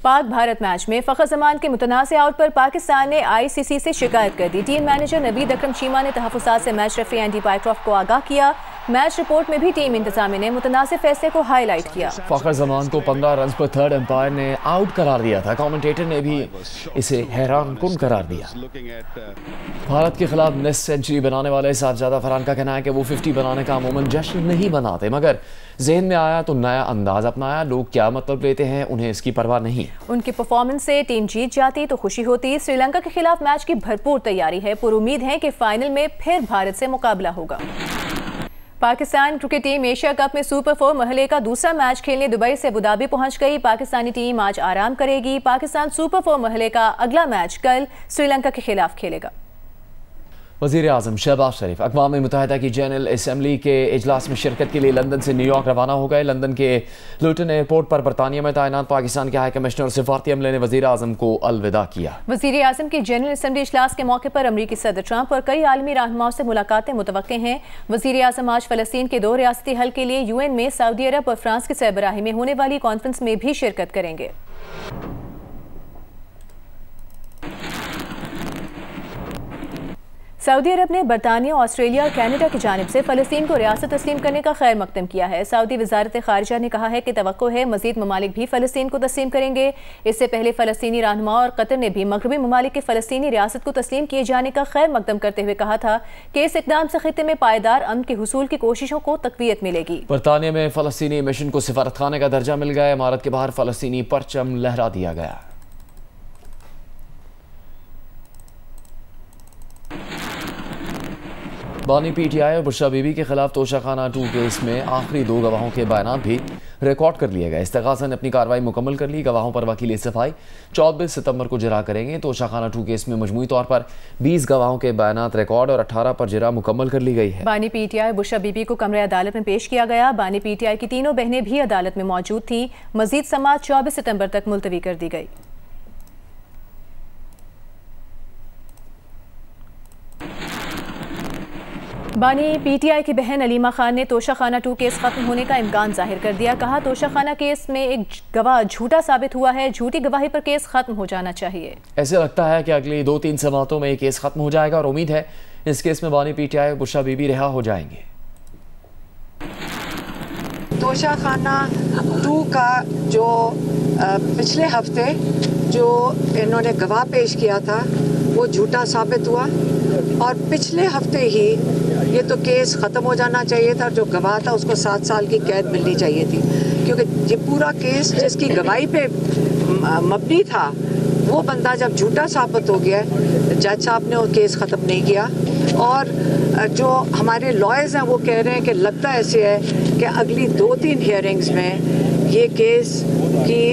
Pak Bharat match में फ़खर जमान के मुतनाज़ out पर पाकिस्तान ने ICC से शिकायत कर दी। टीम मैनेजर नवीद अकरम चीमा ने तहफ़्फ़ुज़ात से मैच रेफरी एंडी पाइक्रॉफ्ट को आगाह किया। मैच रिपोर्ट में भी टीम इंतजामिया ने मुतनाज़िब फैसले को हाईलाइट किया। फ़खर जमान को 15 रन पर थर्ड एम्पायर ने आउट करार दिया था। कमेंटेटर ने भी इसे हैरान कुन करार दिया। भारत के खिलाफ नेक्स्ट सेंचुरी बनाने वाले साहबजादा फरहान का कहना है कि वो 50 बनाने का अमूमन जश्न नहीं बनाते, मगर जहन में आया तो नया अंदाज अपनाया। लोग क्या मतलब लेते हैं, उन्हें इसकी परवाह नहीं। उनकी परफॉर्मेंस से टीम जीत जाती तो खुशी होती। श्रीलंका के खिलाफ मैच की भरपूर तैयारी है। पुरुम्मीद है कि फाइनल में फिर भारत से मुकाबला होगा। Pakistan cricket team Asia cup में सुपर 4 मरहले का दूसरा मैच खेलने दुबई से अबुधाबी पहुंच गई। पाकिस्तानी टीम आज आराम करेगी। पाकिस्तान सुपर 4 मरहले का अगला मैच कल श्रीलंका के खिलाफ खेलेगा। वज़ीर आज़म शहबाज शरीफ अक़वाम मुत्तहिदा की जनरल असम्बली के इजलास में शिरकत के लिए लंदन से न्यूयॉर्क रवाना हो गए। लंदन के लुटन एयरपोर्ट पर बरतानिया में तैनात पाकिस्तान के हाई कमिश्नर और सिफारती अमले ने वज़ीर आज़म को अलविदा किया। वज़ीर आज़म की जनरल असम्बली इजलास के मौके पर अमरीकी सदर ट्रंप और कई आलमी रहनुमाओं से मुलाकातें मुतवक्के हैं। वज़ीर आज़म आज फ़लस्तीन के 2 रियासती हल के लिए UN में सऊदी अरब और फ्रांस की सरबराही में होने वाली कॉन्फ्रेंस में भी शिरकत करेंगे। सऊदी अरब ने बरतानिया, ऑस्ट्रेलिया और कनाडा की जानिब से फ़लस्तीन को रियासत तस्लीम करने का खैर मकदम किया है। सऊदी वज़ारत ख़ारिजा ने कहा है कि तवक्को है मज़ीद ममालिक भी फ़लस्तीन को तस्लीम करेंगे। इससे पहले फ़लस्तीनी रहनुमा और कतर ने भी मगरबी ममालिक के फ़लस्तीनी रियासत को तस्लीम किए जाने का खैर मकदम करते हुए कहा था कि इस इक़दाम से ख़ित्ते में पायदार अमन के हुसूल की कोशिशों को तक़वियत मिलेगी। बरतानिया में फ़लस्तीनी मिशन को सिफारत खाने का दर्जा मिल गया। इमारत के बाहर फ़लस्तीनी परचम लहरा दिया गया। बानी PTI और बुशरा बीबी के खिलाफ तोशाखाना 2 केस में आखिरी 2 गवाहों के बयान भी रिकॉर्ड कर लिए गए। इस्तिग़ासा ने अपनी कार्रवाई मुकम्मल कर ली। गवाहों पर वकील सफाई 24 सितंबर को जरा करेंगे। तोशाखाना 2 केस में मजमूई तौर पर 20 गवाहों के बयान रिकॉर्ड और 18 पर जरा मुकम्मल कर ली गई है। बानी PTI और बुशरा बीबी को कमरे अदालत में पेश किया गया। बानी PTI की तीनों बहनें भी अदालत में मौजूद थी। मजीद समाअत 24 सितंबर तक मुलतवी कर दी गई। बानी PTI की बहन अलीमा खान ने तोशाखाना 2 केस खत्म होने का इम्कान जाहिर कर दिया। कहा तोशाखाना केस में एक गवाह झूठा साबित हुआ है। झूठी गवाही पर केस खत्म हो जाना चाहिए। ऐसे लगता है कि अगली 2-3 समातों में ये केस खत्म हो जाएगा और उम्मीद है इस केस में बानी PTI और बुशरा बीबी रिहा हो जाएंगे। तोशाखाना 2 का जो पिछले हफ्ते जो इन्होंने गवाह पेश किया था वो झूठा साबित हुआ और पिछले हफ्ते ही ये तो केस ख़त्म हो जाना चाहिए था। जो गवाह था उसको 7 साल की कैद मिलनी चाहिए थी, क्योंकि ये पूरा केस जिसकी गवाही पे मबनी था वो बंदा जब झूठा साबित हो गया, जज साहब ने वो केस ख़त्म नहीं किया। और जो हमारे लॉयर्स हैं वो कह रहे हैं कि लगता ऐसे है कि अगली 2-3 हियरिंग्स में ये केस की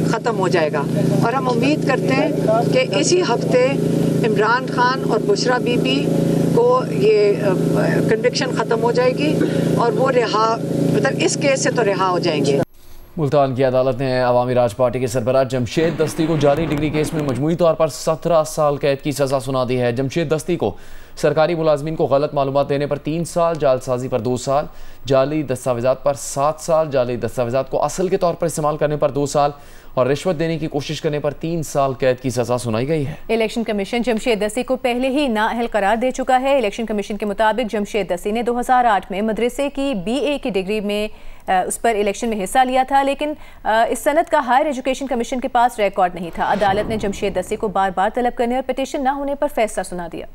ख़त्म हो जाएगा और हम उम्मीद करते हैं कि इसी हफ्ते इमरान खान और बुशरा बीबी को ये कन्विक्शन ख़त्म हो जाएगी और वो रिहा, मतलब इस केस से तो रिहा हो जाएंगे। मुल्तान की अदालत ने अवामी राज पार्टी के सरबराह जमशेद दस्ती को जाली डिग्री केस में मजमूई तौर पर 17 साल कैद की सज़ा सुना दी है। जमशेद दस्ती को सरकारी मुलाजमीन को गलत मालूमात देने पर 3 साल, जालसाजी पर 2 साल, जाली दस्तावेजात पर 7 साल, जाली दस्तावेजात को असल के तौर पर इस्तेमाल करने पर 2 साल और रिश्वत देने की कोशिश करने पर 3 साल कैद की सजा सुनाई गई है। इलेक्शन कमीशन जमशेद दस्ती को पहले ही नाअहल करार दे चुका है। इलेक्शन कमीशन के मुताबिक जमशेद दस्ती ने 2008 में मदरसे की BA की डिग्री में उस पर इलेक्शन में हिस्सा लिया था, लेकिन इस सनद का हायर एजुकेशन कमीशन के पास रिकॉर्ड नहीं था। अदालत ने जमशेद दस्ती को बार बार तलब करने और पिटीशन न होने पर फैसला सुना दिया।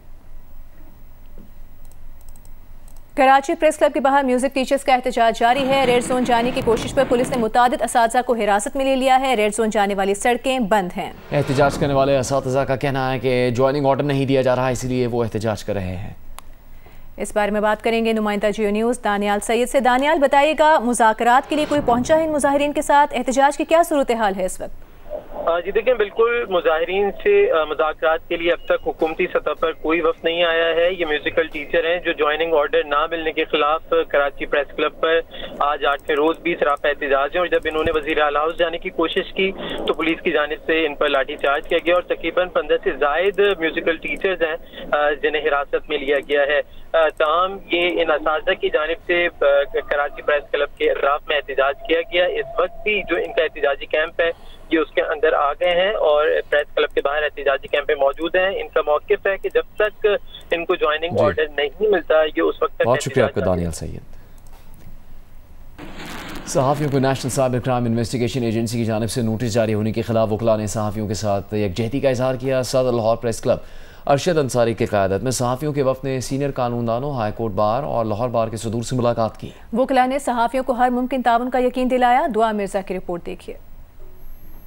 कराची प्रेस क्लब के बाहर म्यूजिक टीचर्स का एहतजाज जारी है। रेड जोन जाने की कोशिश पर पुलिस ने मुतादिद असातिज़ा को हिरासत में ले लिया है। रेड जोन जाने वाली सड़कें बंद हैं। एहतजाज करने वाले असातिज़ा का कहना है कि ज्वाइनिंग ऑर्डर नहीं दिया जा रहा, इसलिए वो एहतजाज कर रहे हैं। इस बारे में बात करेंगे नुमाइंदा जियो न्यूज़ दानियाल सैयद से। दानियाल, बताइएगा मुज़ाकरात के लिए कोई पहुंचा है इन मुजाहिरीन के साथ? एहतजाज की क्या सूरत हाल है इस वक्त? जी देखिए, बिल्कुल मुजाहिरीन से मुज़ाकरात के लिए अब तक हुकूमती सतह पर कोई वफ़द नहीं आया है। ये म्यूजिकल टीचर हैं जो ज्वाइनिंग ऑर्डर ना मिलने के खिलाफ कराची प्रेस क्लब पर आज 8वें रोज भी सरापा एहतजाज है और जब इन्होंने वज़ीर आला हाउस जाने की कोशिश की तो पुलिस की जानिब से इन पर लाठी चार्ज किया गया और तकरीबन 15 से ज़ायद म्यूजिकल टीचर्स हैं जिन्हें हिरासत में लिया गया है। तमाम ये इन असातिज़ा की जानिब से कराची प्रेस क्लब के अतराफ में एहतजाज किया गया। इस वक्त भी जो इनका एहतजाजी कैंप है ये उसके अंदर आ गए हैं और प्रेस क्लब के बाहर एहतजाजी कैंप पे मौजूद हैं। इनका मौक़िफ़ है कि जब तक इनको ज्वाइनिंग ऑर्डर नहीं मिलता ये उस वक्त तक। बहुत शुक्रिया आपका दानियल सैयद। सहाफ़ियों को national cyber crime investigation agency की जानिब से नोटिस जारी होने के खिलाफ वकला ने सहाफ़ियों के साथ यकजहती का इजहार किया। सदर लाहौर प्रेस क्लब अरशद अंसारी की क़यादत में सहाफ़ियों के वफ़द ने सीनियर कानूनदानों, हाई कोर्ट बार और लाहौर बार के सदूर से मुलाकात की। वकला ने सहाफ़ियों को हर मुमकिन ताउन का यकीन दिलाया। दुआ मिर्जा की रिपोर्ट देखिए।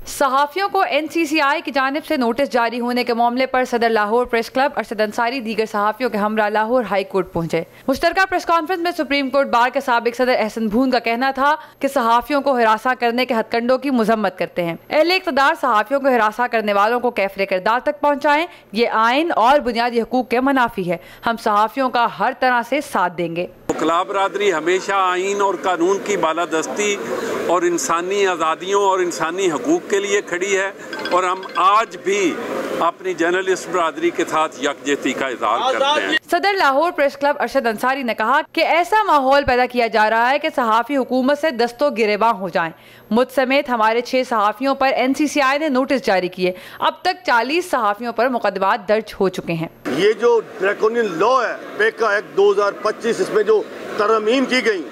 सहाफ़ियों को NCCI की जानिब से नोटिस जारी होने के मामले पर सदर लाहौर प्रेस क्लब अरशद अंसारी दीगर सहाफ़ियों के हमरा लाहौर हाई कोर्ट पहुंचे। मुश्तरका प्रेस कॉन्फ्रेंस में सुप्रीम कोर्ट बार के साबिक सदर एहसन भून का कहना था कि सहाफ़ियों को हिरासा करने के हथकंडों की मजम्मत करते हैं। अहले इक़्तिदार सहाफ़ियों को हिरासा करने वालों को कैफ़रे किरदार तक पहुँचाएं, ये आइन और बुनियादी हकूक़ के मुनाफी है। हम सहाफ़ियों का हर तरह से साथ देंगे। वकला बरादरी हमेशा आइन और कानून की बालादस्ती और इंसानी आज़ादियों और इंसानी हकूक़ के लिए खड़ी है और हम आज भी अपनी जर्नलिस्ट बरादरी के साथ यकजहती का इज़हार करते हैं। सदर लाहौर प्रेस क्लब अरशद अंसारी ने कहा कि ऐसा माहौल पैदा किया जा रहा है कि सहाफ़ी हुकूमत से दस्तो गिरेबान हो जाएं। मुझ समेत हमारे 6 सहाफ़ियों पर NCCI ने नोटिस जारी किए। अब तक 40 सहाफ़ियों पर मुकदमात दर्ज हो चुके हैं। ये जो ड्रैकोनियन लॉ है पेका एक्ट 2025, इसमें जो तरमीम की गई,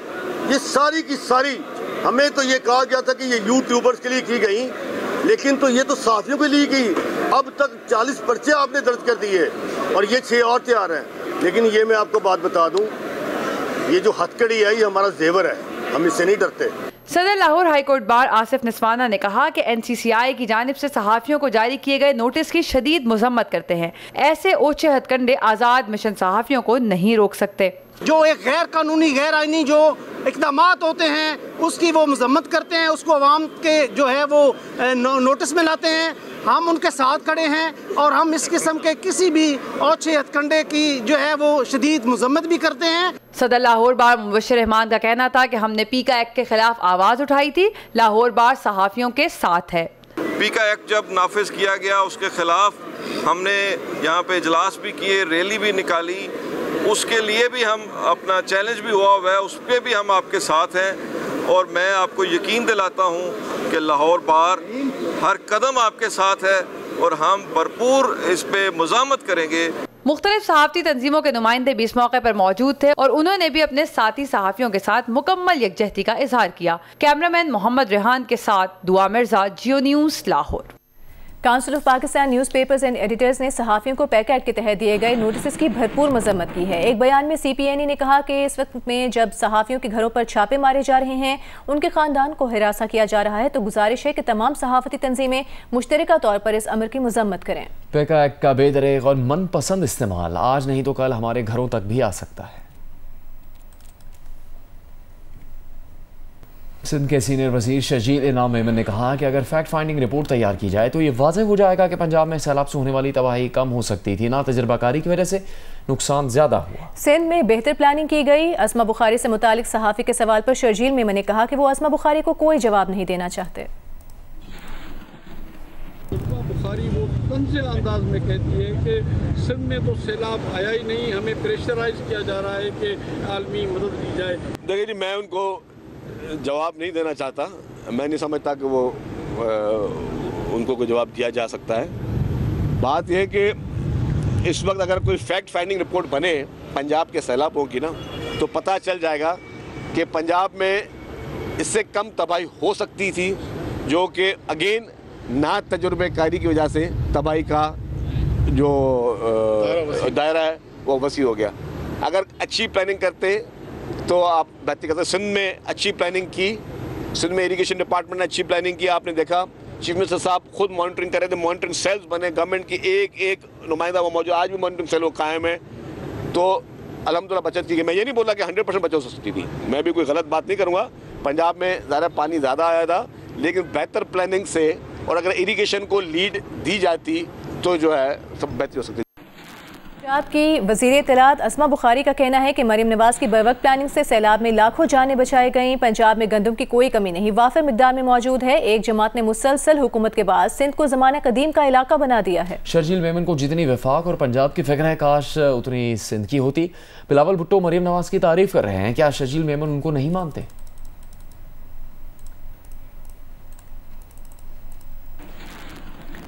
ये सारी की सारी, हमें तो ये कहा गया था कि ये यूट्यूबर्स के लिए की गई, लेकिन तो ये तो सहाफ़ियों के लिए की। अब तक 40 पर्चे आपने दर्ज कर दिए और ये 6 और तैयार हैं। लेकिन ये मैं आपको बात बता दूं, ये जो हथकड़ी है ये हमारा जेवर है, हम इससे नहीं डरते। सदर Lahore high court bar Asif निस्वाना ने कहा कि NCCI की जानिब से सहाफ़ियों को जारी किए गए नोटिस की शदीद मजम्मत करते हैं। ऐसे ओछे हथकंडे आज़ाद मिशन सहाफ़ियों को नहीं रोक सकते। जो एक गैर कानूनी गैर आइनी जो इक़दामात होते हैं उसकी वो मजम्मत करते हैं, उसको अवाम के जो है वो नोटिस में लाते हैं। हम उनके साथ खड़े हैं और हम इस किस्म के किसी भी ओछे हथकंडे की जो है वो शदीद मजम्मत भी करते हैं। सदर लाहौर बार मुबश्शिर रहमान का कहना था कि हमने पीका एक्ट के खिलाफ आवाज़ उठाई थी। लाहौर बार सहाफ़ियों के साथ है। पीका एक्ट जब नाफिज किया गया उसके खिलाफ हमने यहाँ पे इजलास भी किए, रैली भी निकाली, उसके लिए भी हम अपना चैलेंज भी हुआ है, उस पर भी हम आपके साथ हैं और मैं आपको यकीन दिलाता हूँ कि लाहौर बार हर कदम आपके साथ है और हम भरपूर इस पे मुज़ामत करेंगे। मुख्तलिफ सहाफ़ती तंजीमों के नुमाइंदे भी इस मौके पर मौजूद थे और उन्होंने भी अपने साथी सहाफ़ियों के साथ मुकम्मल यकजहती का इजहार किया। कैमरामैन मोहम्मद रेहान के साथ Dua Mirza, Geo News, Lahore. Council of Pakistan newspapers and editors ने सहाफ़ियों को पैका एक्ट के तहत दिए गए नोटिस की भरपूर मजम्मत की है। एक बयान में CPNE ने कहा कि इस वक्त में जब सहाफ़ियों के घरों पर छापे मारे जा रहे हैं, उनके ख़ानदान को हिरासा किया जा रहा है, तो गुजारिश है कि तमाम सहाफ़ती तंजीमें मुश्तरका तौर पर इस अमर की मजम्मत करें। पैका एक्ट का बेदरेग और मनपसंद इस्तेमाल आज नहीं तो कल हमारे घरों तक भी आ सकता है। सिंध के सीनियर वजीर शर्जील इनाम मेमन ने कहा कि अगर फैक्ट फाइंडिंग रिपोर्ट तैयार की जाए तो ये वाज़ेह हो जाएगा कि पंजाब में सैलाब से होने वाली तबाही कम हो सकती थी, ना तजर्बाकारी की वजह से नुकसान ज्यादा हुआ। सिंध में बेहतर प्लानिंग की गई। अस्मा बुखारी से मुतालिक सहाफ़ी के सवाल पर शर्जील मेमन ने कहा कि वो अस्मा बुखारी को कोई जवाब नहीं देना चाहते। बुखारी वो तंज़ अंदाज में कहती है कि सिंध में तो सैलाब आया ही नहीं, हमें प्रेशराइज किया जा रहा है कि आलमी मदद दी जाए। देखिए जी, मैं उनको जवाब नहीं देना चाहता। मैं नहीं समझता कि वो उनको कोई जवाब दिया जा सकता है। बात यह है कि इस वक्त अगर कोई फैक्ट फाइंडिंग रिपोर्ट बने पंजाब के सैलाबों की ना, तो पता चल जाएगा कि पंजाब में इससे कम तबाही हो सकती थी, जो कि अगेन ना तजुर्बेकारी की वजह से तबाही का जो दायरा है वो वसी हो गया। अगर अच्छी प्लानिंग करते तो आप बेहतर करते। सिंध में अच्छी प्लानिंग की, सिंध में इरिगेशन डिपार्टमेंट ने अच्छी प्लानिंग की। आपने देखा चीफ मिनिस्टर साहब खुद मॉनिटरिंग कर रहे थे, मॉनिटरिंग सेल्स बने, गवर्नमेंट की एक नुमाइंदा वो मौजूद, आज भी मॉनिटरिंग सेल वो कायम है। तो अल्हम्दुलिल्लाह बचत की गई। मैं ये नहीं बोला कि 100% बचत हो सकती थी, मैं भी कोई गलत बात नहीं करूँगा। पंजाब में ज़्यादा पानी ज़्यादा आया था, लेकिन बेहतर प्लानिंग से और अगर इरिगेशन को लीड दी जाती तो जो है सब बेहतर हो सकती। पंजाब की वज़ीर इत्तलात अस्मा बुखारी का कहना है कि मरीम नवाज की बरवक्त प्लानिंग से सैलाब में लाखों जानें बचाई गईं। पंजाब में गंदम की कोई कमी नहीं, वाफिर मिकदार में मौजूद है। एक जमात ने मुसलसल हुकूमत के बाद सिंध को ज़माना कदीम का इलाका बना दिया है। शर्जील मेमन को जितनी वफाक और पंजाब की फिक्र है, काश उतनी सिंध की होती। बिलावल भुट्टो मरीम नवाज की तारीफ कर रहे हैं, क्या शर्जील मेमन उनको नहीं मानते?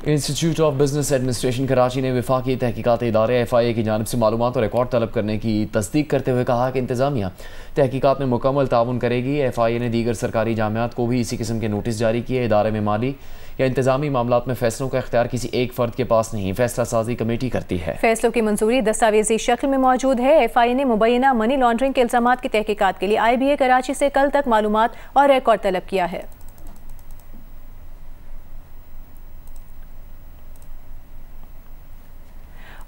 Institute of business administration Karachi ने वफाकी तहकीकात इदारे FIA की जानिब से मालूमात और रिकॉर्ड तलब करने की तस्दीक करते हुए कहा कि इंतजामिया तहकीकात में मुकम्मल ताउन करेगी। FIA ने दीगर सरकारी जामियात को भी इसी किस्म के नोटिस जारी किए। इदारे में माली या इंतजामी मामलात में फैसलों का इख्तियार किसी एक फ़र्द के पास नहीं, फैसला साजी कमेटी करती है। फैसलों की मंजूरी दस्तावेजी शक्ल में मौजूद है। FIA ने मुबैना मनी लॉन्ड्रिंग के इल्जामात की तहकीकात के लिए IBA कराची से कल तक मालूमात और रिकॉर्ड तलब किया है।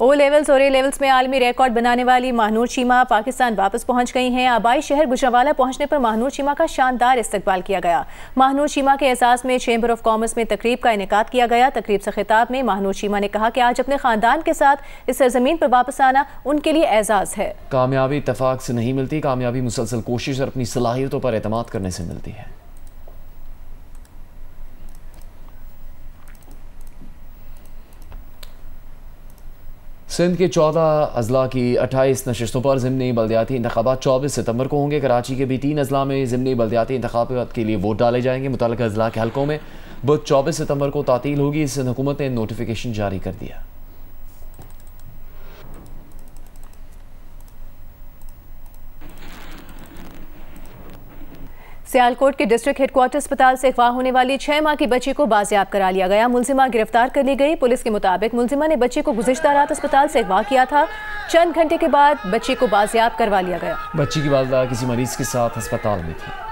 O लेवल्स और A लेवल्स में आलमी रिकॉर्ड बनाने वाली महानूर चीमा पाकिस्तान वापस पहुंच गई हैं। आबाई शहर गुजरावाला पहुंचने पर महानूर चीमा का शानदार इस्तकबाल किया गया। महानूर चीमा के एजाज़ में चैम्बर ऑफ कॉमर्स में तकरीब का इनेकाद किया गया। तकरीब से खिताब में महानूर चीमा ने कहा कि आज अपने ख़ानदान के साथ इस सरजमीन पर वापस आना उनके लिए एजाज़ है। कामयाबी इत्तफाक से नहीं मिलती, कामयाबी मुसलसल कोशिश और अपनी सलाहियतों पर एतमाद करने से मिलती है। सिंध के 14 अजला की 28 नशस्तों पर ज़िमनी बल्दियाती इंतखाबात 24 सितंबर को होंगे। कराची के भी 3 अजला में ज़िमनी बल्दियाती इंतखाबात के लिए वोट डाले जाएंगे। मुतल्लिक़ा अजला के हलकों में बुध 24 सितंबर को तातील होगी। सिंध हुकूमत ने नोटिफिकेशन जारी कर दिया। सियालकोट के डिस्ट्रिक्ट हेडक्वार्टर अस्पताल से अगवा होने वाली 6 माह की बच्ची को बाजियाब करा लिया गया। मुलजिमा गिरफ्तार कर ली गई। पुलिस के मुताबिक मुलजिमा ने बच्ची को गुज़िश्ता रात अस्पताल से अगवा किया था। चंद घंटे के बाद बच्ची को बाजियाब करवा लिया गया। बच्ची की वालिदा किसी मरीज के साथ अस्पताल में थी।